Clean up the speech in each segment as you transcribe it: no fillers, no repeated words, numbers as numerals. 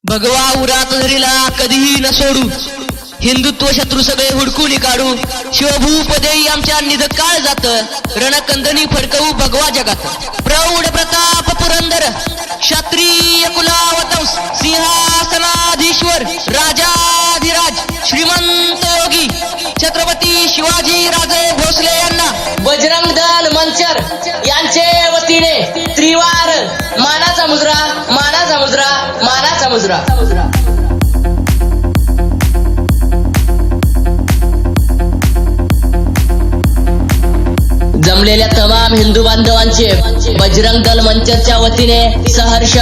भगवा उरात धरीला कधीही न सोडू, हिंदुत्व शत्रू सगळे हुडकून काढू. शिवभूपदेई आमच्या निधकाळ जात, रणकंदनी फडकवू भगवा जगात. प्रौढ प्रताप पुरंदर क्षत्रिय कुलावतंस, सिंहासनाधीश्वर राजाधिराज श्रीमंत योगी छत्रपती शिवाजी राजे भोसले यांना बजरंग दल मंचर यांचे वतीने त्रिवार मानाचा मुजरा, मानाचा मुजरा, मानाचा मुजरा. जमलेल्या तमाम हिंदू बांधवांचे बजरंग दल मंचरच्या वतीने सहर्ष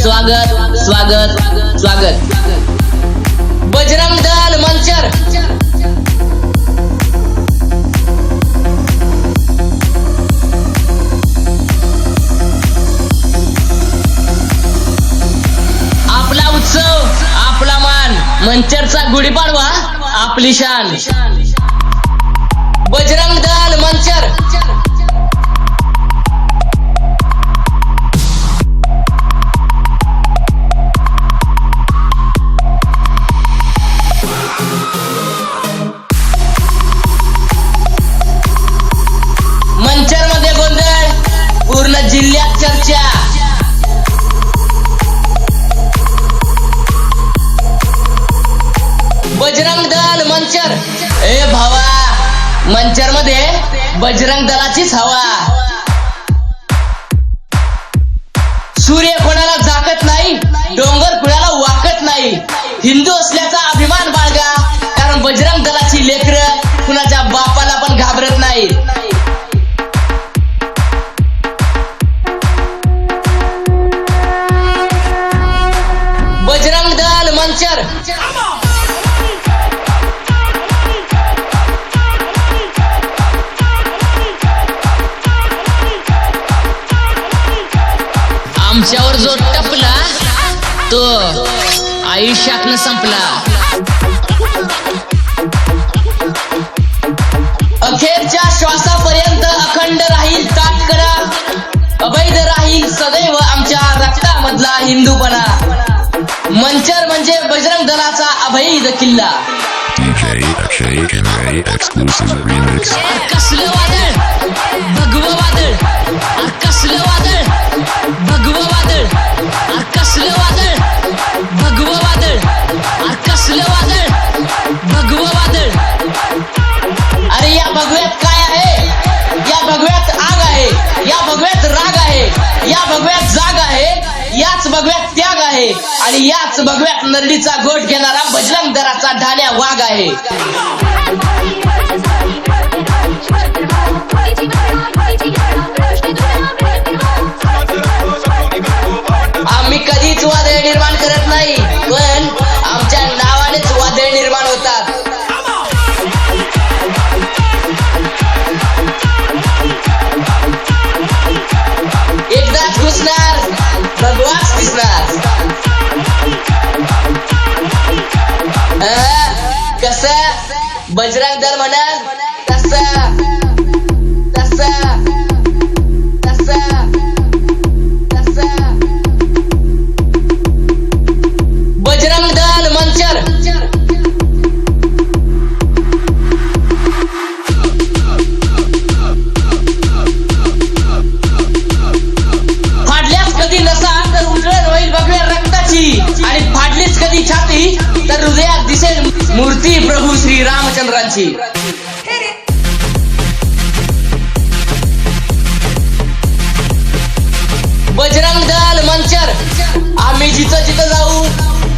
स्वागत स्वागत स्वागत. बजरंग दल मंचर आपला उत्सव, आपला मान, मंचरचा गुढीपाडवा, आपली शान. बजरंग दल मंचर मंचर मध्ये गोंधळ, पूर्ण जिल्ह्यात चर्चा. बजरंग दल मंचर, ए भावा, मंचर मध्ये बजरंग दलाचीच हवा. सूर्य कोणाला झाकत नाही, डोंगर कुणाला वाकत नाही. हिंदू असल्याचा अभिमान बाळगा, कारण बजरंग दलाची लेकरं कुणाच्या बापाला पण घाबरत नाही. बजरंग दल मंचर आमच्यावर जो टपला तो आयुष्यातनं संपला. अखेरच्या श्वासापर्यंत अखंड राहील ताटकरा, अवैध राहील सदैव आमच्या रक्तामधला हिंदूपणा. मंचर म्हणजे बजरंग दलाचा अभेद किल्ला. DJ Akshay Kenray exclusive remix. कसलं वादळ, भगवं वादळ, कसलं वादळ, भगवं वादळ, कसलं वादळ, भगवं वादळ, कसलं वादळ, भगवं वादळ. अरे या भगव्यात काय आहे? या भगव्यात आग आहे, या भगव्यात राग आहे, या भगव्यात जाग आहे, याच भगव्यात त्याग आहे, आणि याच भगव्यात नरडीचा गोठ घेणारा बजरंग दलाचा ढाल्या वाघ आहे. आम्ही कधीच वादळ निर्माण करत नाही, पण आमच्या नावानेच वादळ निर्माण होतात. एकदाच घुसणार, भगवाच दिसणार. कस बजरंग दल म्हणत तसा तसा तसा तसा. बजरंग दल मंचर फाडल्यास कधी नसा तर उजळण होईल भगव्या रक्ताची, आणि फाडलीच कधी छाती तर हृदयात दिसेल मूर्ती प्रभू श्री रामचंद्रांची. बजरंग दल मंचर, आम्ही जिथं जिथं जाऊ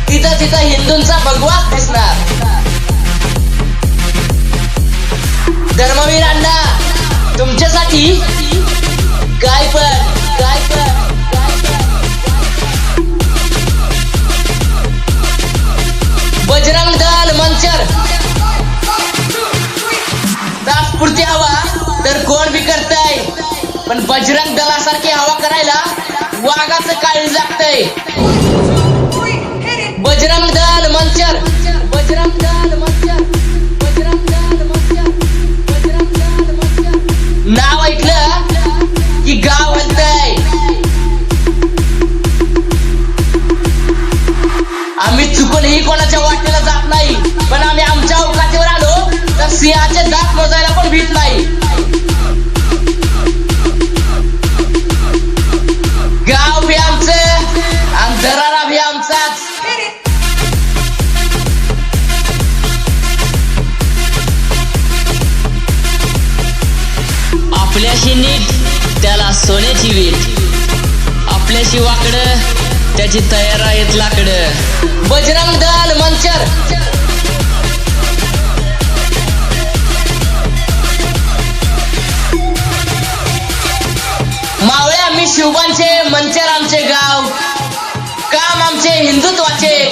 तिथं तिथं हिंदूंचा भगवाच दिसणार. धर्मवीरांना तुमच्यासाठी काय पण काय पण. बजरंग दल मंचर, तात्पुरती हवा तर कोण बी करतय, पण बजरंग दलासारखी हवा करायला वाघाचं काळी लागतंय. बजरंग दल मंचर, बजरंग दल मंचर, बजरंग दल मंचर, बजरंग दल मंचर. नाव ऐकलं की गाव हलतंय. आम्ही चुकूनही कोणाच्या वाटेला जात नाही, पण आम्ही आमच्या अवकाशावर आलो तर सिंहाचे दात मोजायला पण भीत नाही. गाव भी आमचं आणि दरारा भी आमचाच. आपल्याशी नीट त्याला सोन्याची वीट, आपल्याशी वाकडं त्याची तयार आहेत लाकडं. बजरंग दल मंचर. मावळे आम्ही शिवबांचे